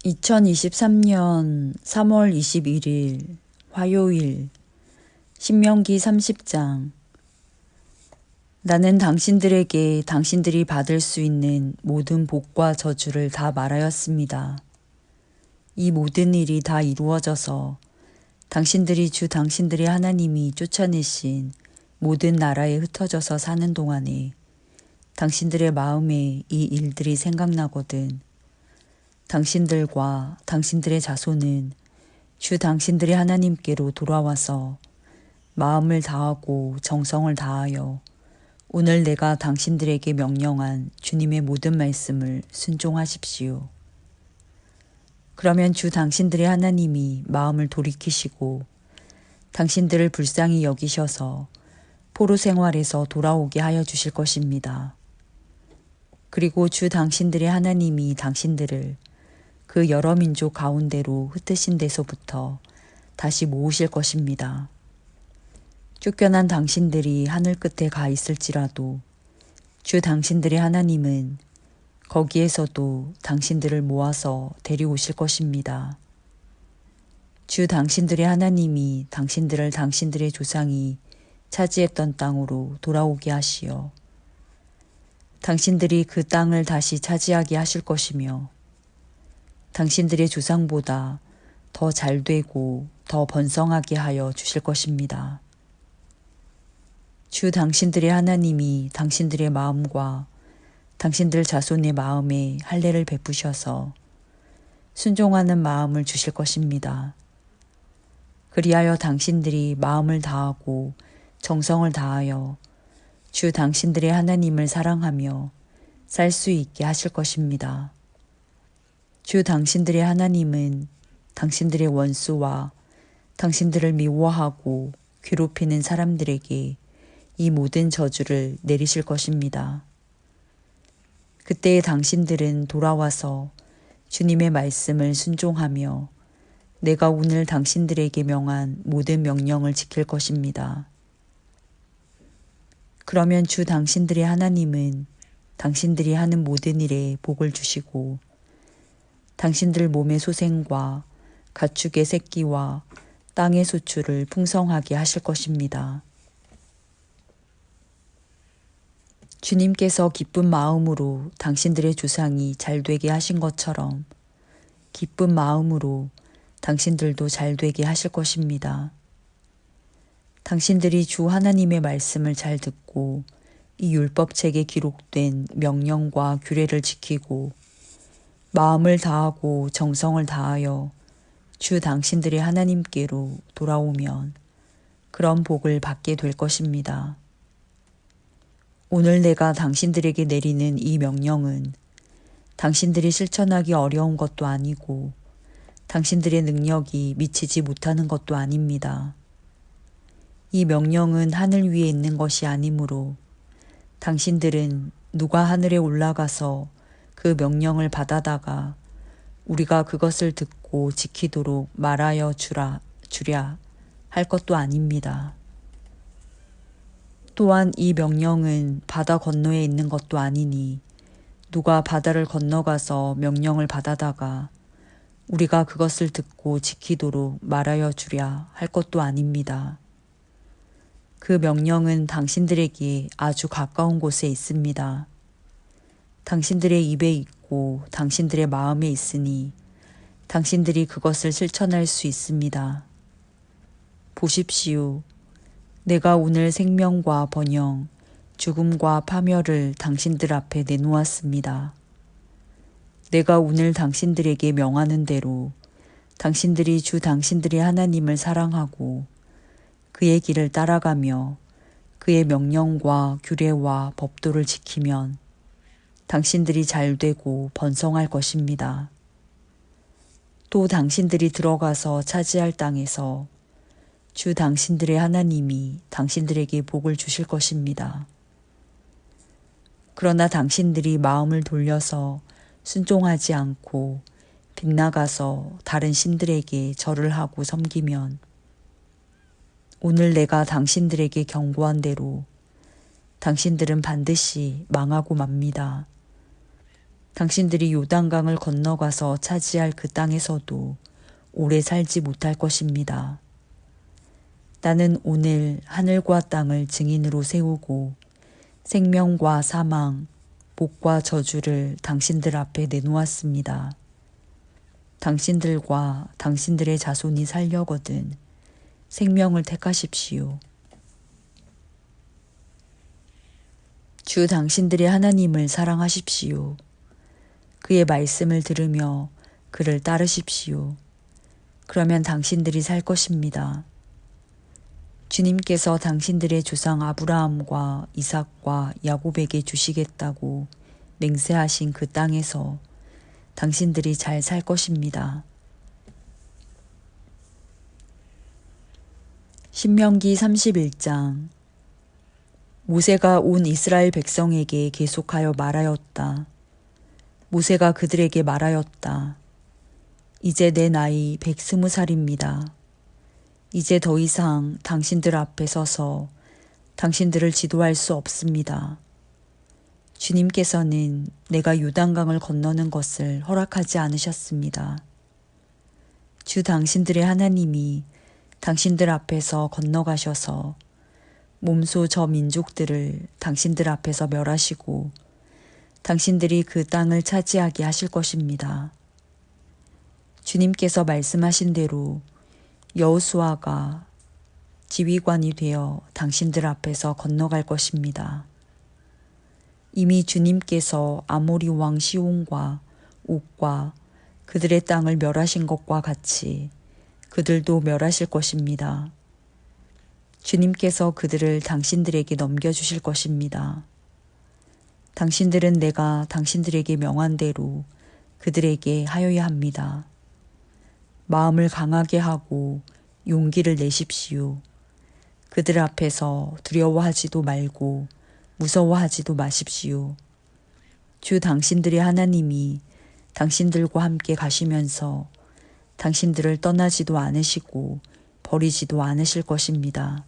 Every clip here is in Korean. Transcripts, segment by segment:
2023년 3월 21일 화요일 신명기 30장. 나는 당신들에게 당신들이 받을 수 있는 모든 복과 저주를 다 말하였습니다. 이 모든 일이 다 이루어져서 당신들이 주 당신들의 하나님이 쫓아내신 모든 나라에 흩어져서 사는 동안에 당신들의 마음에 이 일들이 생각나거든. 당신들과 당신들의 자손은 주 당신들의 하나님께로 돌아와서 마음을 다하고 정성을 다하여 오늘 내가 당신들에게 명령한 주님의 모든 말씀을 순종하십시오. 그러면 주 당신들의 하나님이 마음을 돌이키시고 당신들을 불쌍히 여기셔서 포로 생활에서 돌아오게 하여 주실 것입니다. 그리고 주 당신들의 하나님이 당신들을 그 여러 민족 가운데로 흩으신 데서부터 다시 모으실 것입니다. 쫓겨난 당신들이 하늘 끝에 가 있을지라도 주 당신들의 하나님은 거기에서도 당신들을 모아서 데려오실 것입니다. 주 당신들의 하나님이 당신들을 당신들의 조상이 차지했던 땅으로 돌아오게 하시어 당신들이 그 땅을 다시 차지하게 하실 것이며 당신들의 조상보다 더 잘되고 더 번성하게 하여 주실 것입니다. 주 당신들의 하나님이 당신들의 마음과 당신들 자손의 마음에 할례를 베푸셔서 순종하는 마음을 주실 것입니다. 그리하여 당신들이 마음을 다하고 정성을 다하여 주 당신들의 하나님을 사랑하며 살 수 있게 하실 것입니다. 주 당신들의 하나님은 당신들의 원수와 당신들을 미워하고 괴롭히는 사람들에게 이 모든 저주를 내리실 것입니다. 그때의 당신들은 돌아와서 주님의 말씀을 순종하며 내가 오늘 당신들에게 명한 모든 명령을 지킬 것입니다. 그러면 주 당신들의 하나님은 당신들이 하는 모든 일에 복을 주시고 당신들 몸의 소생과 가축의 새끼와 땅의 소출을 풍성하게 하실 것입니다. 주님께서 기쁜 마음으로 당신들의 조상이 잘되게 하신 것처럼 기쁜 마음으로 당신들도 잘되게 하실 것입니다. 당신들이 주 하나님의 말씀을 잘 듣고 이 율법책에 기록된 명령과 규례를 지키고 마음을 다하고 정성을 다하여 주 당신들의 하나님께로 돌아오면 그런 복을 받게 될 것입니다. 오늘 내가 당신들에게 내리는 이 명령은 당신들이 실천하기 어려운 것도 아니고 당신들의 능력이 미치지 못하는 것도 아닙니다. 이 명령은 하늘 위에 있는 것이 아니므로 당신들은 누가 하늘에 올라가서 그 명령을 받아다가 우리가 그것을 듣고 지키도록 말하여 주랴 할 것도 아닙니다. 또한 이 명령은 바다 건너에 있는 것도 아니니 누가 바다를 건너가서 명령을 받아다가 우리가 그것을 듣고 지키도록 말하여 주랴 할 것도 아닙니다. 그 명령은 당신들에게 아주 가까운 곳에 있습니다. 당신들의 입에 있고 당신들의 마음에 있으니 당신들이 그것을 실천할 수 있습니다. 보십시오. 내가 오늘 생명과 번영, 죽음과 파멸을 당신들 앞에 내놓았습니다. 내가 오늘 당신들에게 명하는 대로 당신들이 주 당신들의 하나님을 사랑하고 그의 길을 따라가며 그의 명령과 규례와 법도를 지키면 당신들이 잘되고 번성할 것입니다. 또 당신들이 들어가서 차지할 땅에서 주 당신들의 하나님이 당신들에게 복을 주실 것입니다. 그러나 당신들이 마음을 돌려서 순종하지 않고 빗나가서 다른 신들에게 절을 하고 섬기면 오늘 내가 당신들에게 경고한 대로 당신들은 반드시 망하고 맙니다. 당신들이 요단강을 건너가서 차지할 그 땅에서도 오래 살지 못할 것입니다. 나는 오늘 하늘과 땅을 증인으로 세우고 생명과 사망, 복과 저주를 당신들 앞에 내놓았습니다. 당신들과 당신들의 자손이 살려거든 생명을 택하십시오. 주 당신들의 하나님을 사랑하십시오. 그의 말씀을 들으며 그를 따르십시오. 그러면 당신들이 살 것입니다. 주님께서 당신들의 조상 아브라함과 이삭과 야곱에게 주시겠다고 맹세하신 그 땅에서 당신들이 잘 살 것입니다. 신명기 31장. 모세가 온 이스라엘 백성에게 계속하여 말하였다. 모세가 그들에게 말하였다. 이제 내 나이 120살입니다. 이제 더 이상 당신들 앞에 서서 당신들을 지도할 수 없습니다. 주님께서는 내가 요단강을 건너는 것을 허락하지 않으셨습니다. 주 당신들의 하나님이 당신들 앞에서 건너가셔서 몸소 저 민족들을 당신들 앞에서 멸하시고 당신들이 그 땅을 차지하게 하실 것입니다. 주님께서 말씀하신 대로 여호수아가 지휘관이 되어 당신들 앞에서 건너갈 것입니다. 이미 주님께서 아모리 왕 시온과 옥과 그들의 땅을 멸하신 것과 같이 그들도 멸하실 것입니다. 주님께서 그들을 당신들에게 넘겨주실 것입니다. 당신들은 내가 당신들에게 명한 대로 그들에게 하여야 합니다. 마음을 강하게 하고 용기를 내십시오. 그들 앞에서 두려워하지도 말고 무서워하지도 마십시오. 주 당신들의 하나님이 당신들과 함께 가시면서 당신들을 떠나지도 않으시고 버리지도 않으실 것입니다.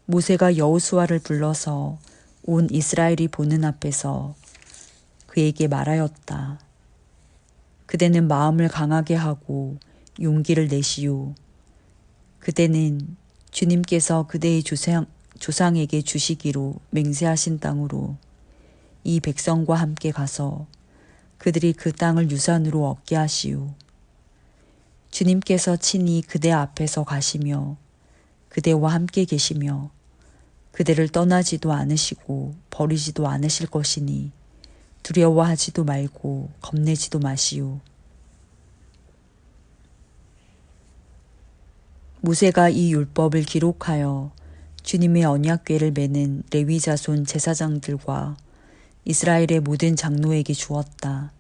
모세가 여호수아를 불러서 온 이스라엘이 보는 앞에서 그에게 말하였다. 그대는 마음을 강하게 하고 용기를 내시오. 그대는 주님께서 그대의 조상에게 주시기로 맹세하신 땅으로 이 백성과 함께 가서 그들이 그 땅을 유산으로 얻게 하시오. 주님께서 친히 그대 앞에서 가시며 그대와 함께 계시며 그대를 떠나지도 않으시고 버리지도 않으실 것이니 두려워하지도 말고 겁내지도 마시오. 모세가 이 율법을 기록하여 주님의 언약궤를 메는 레위 자손 제사장들과 이스라엘의 모든 장로에게 주었다.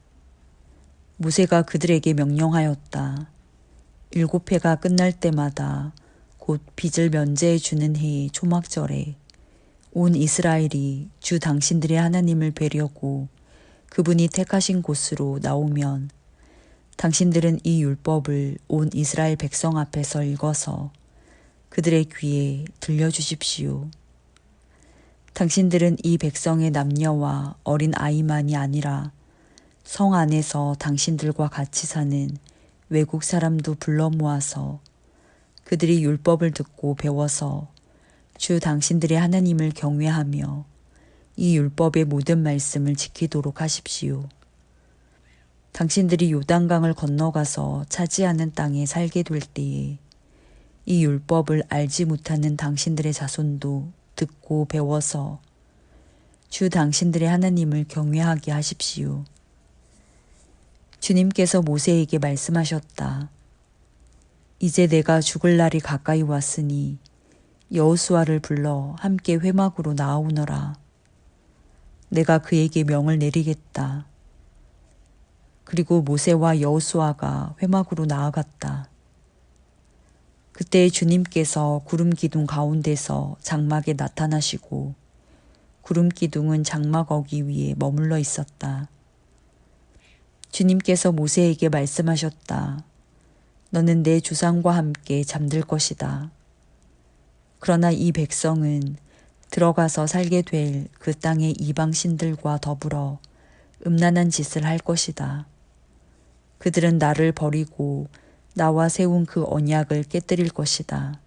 모세가 그들에게 명령하였다. 7해가 끝날 때마다 곧 빚을 면제해 주는 해의 초막절에 온 이스라엘이 주 당신들의 하나님을 뵈려고 그분이 택하신 곳으로 나오면 당신들은 이 율법을 온 이스라엘 백성 앞에서 읽어서 그들의 귀에 들려주십시오. 당신들은 이 백성의 남녀와 어린 아이만이 아니라 성 안에서 당신들과 같이 사는 외국 사람도 불러 모아서 그들이 율법을 듣고 배워서 주 당신들의 하나님을 경외하며 이 율법의 모든 말씀을 지키도록 하십시오. 당신들이 요단강을 건너가서 차지하는 땅에 살게 될 때에 이 율법을 알지 못하는 당신들의 자손도 듣고 배워서 주 당신들의 하나님을 경외하게 하십시오. 주님께서 모세에게 말씀하셨다. 이제 내가 죽을 날이 가까이 왔으니 여호수아를 불러 함께 회막으로 나아오너라. 내가 그에게 명을 내리겠다. 그리고 모세와 여호수아가 회막으로 나아갔다. 그때 주님께서 구름 기둥 가운데서 장막에 나타나시고 구름 기둥은 장막 어기 위에 머물러 있었다. 주님께서 모세에게 말씀하셨다. 너는 내 조상과 함께 잠들 것이다. 그러나 이 백성은 들어가서 살게 될 그 땅의 이방 신들과 더불어 음란한 짓을 할 것이다. 그들은 나를 버리고 나와 세운 그 언약을 깨뜨릴 것이다.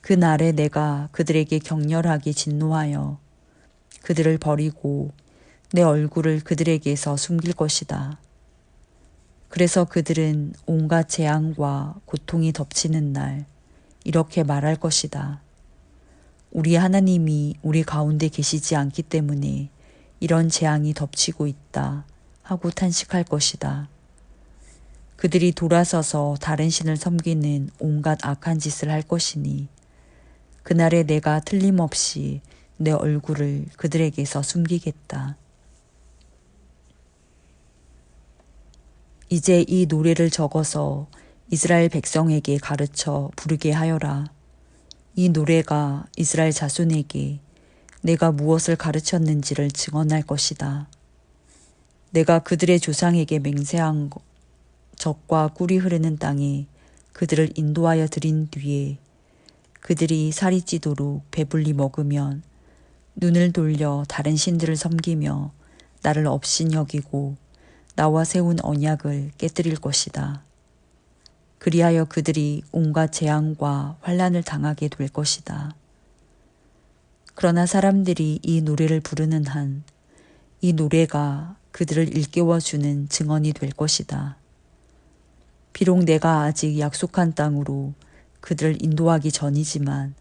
그 날에 내가 그들에게 격렬하게 진노하여 그들을 버리고 내 얼굴을 그들에게서 숨길 것이다. 그래서 그들은 온갖 재앙과 고통이 덮치는 날 이렇게 말할 것이다. 우리 하나님이 우리 가운데 계시지 않기 때문에 이런 재앙이 덮치고 있다 하고 탄식할 것이다. 그들이 돌아서서 다른 신을 섬기는 온갖 악한 짓을 할 것이니 그날에 내가 틀림없이 내 얼굴을 그들에게서 숨기겠다. 이제 이 노래를 적어서 이스라엘 백성에게 가르쳐 부르게 하여라. 이 노래가 이스라엘 자손에게 내가 무엇을 가르쳤는지를 증언할 것이다. 내가 그들의 조상에게 맹세한 젖과 꿀이 흐르는 땅에 그들을 인도하여 들인 뒤에 그들이 살이 찌도록 배불리 먹으면 눈을 돌려 다른 신들을 섬기며 나를 업신여기고 나와 세운 언약을 깨뜨릴 것이다. 그리하여 그들이 온갖 재앙과 환난을 당하게 될 것이다. 그러나 사람들이 이 노래를 부르는 한 이 노래가 그들을 일깨워주는 증언이 될 것이다. 비록 내가 아직 약속한 땅으로 그들을 인도하기 전이지만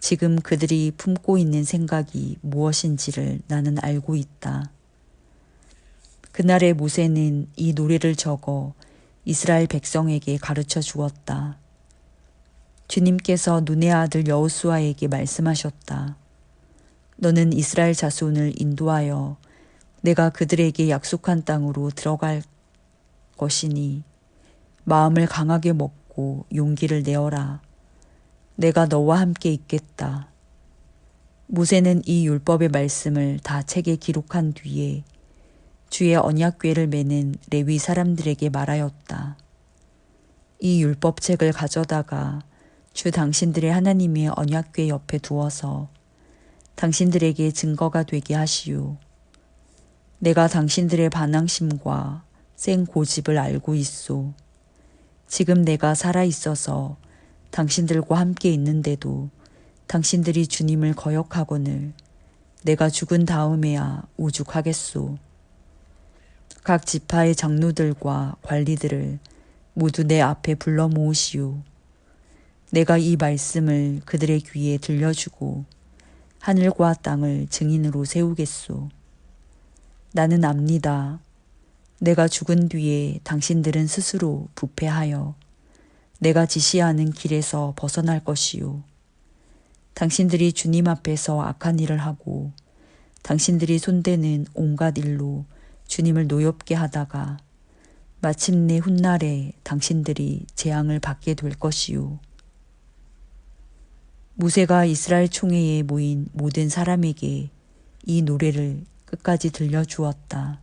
지금 그들이 품고 있는 생각이 무엇인지를 나는 알고 있다. 그날에 모세는 이 노래를 적어 이스라엘 백성에게 가르쳐 주었다. 주님께서 눈의 아들 여호수아에게 말씀하셨다. 너는 이스라엘 자손을 인도하여 내가 그들에게 약속한 땅으로 들어갈 것이니 마음을 강하게 먹고 용기를 내어라. 내가 너와 함께 있겠다. 모세는 이 율법의 말씀을 다 책에 기록한 뒤에 주의 언약궤를 메는 레위 사람들에게 말하였다. 이 율법책을 가져다가 주 당신들의 하나님의 언약궤 옆에 두어서 당신들에게 증거가 되게 하시오. 내가 당신들의 반항심과 센 고집을 알고 있소. 지금 내가 살아있어서 당신들과 함께 있는데도 당신들이 주님을 거역하거늘 내가 죽은 다음에야 오죽하겠소. 각 지파의 장로들과 관리들을 모두 내 앞에 불러 모으시오. 내가 이 말씀을 그들의 귀에 들려주고 하늘과 땅을 증인으로 세우겠소. 나는 압니다. 내가 죽은 뒤에 당신들은 스스로 부패하여 내가 지시하는 길에서 벗어날 것이요. 당신들이 주님 앞에서 악한 일을 하고 당신들이 손대는 온갖 일로 주님을 노엽게 하다가 마침내 훗날에 당신들이 재앙을 받게 될 것이요. 모세가 이스라엘 총회에 모인 모든 사람에게 이 노래를 끝까지 들려주었다.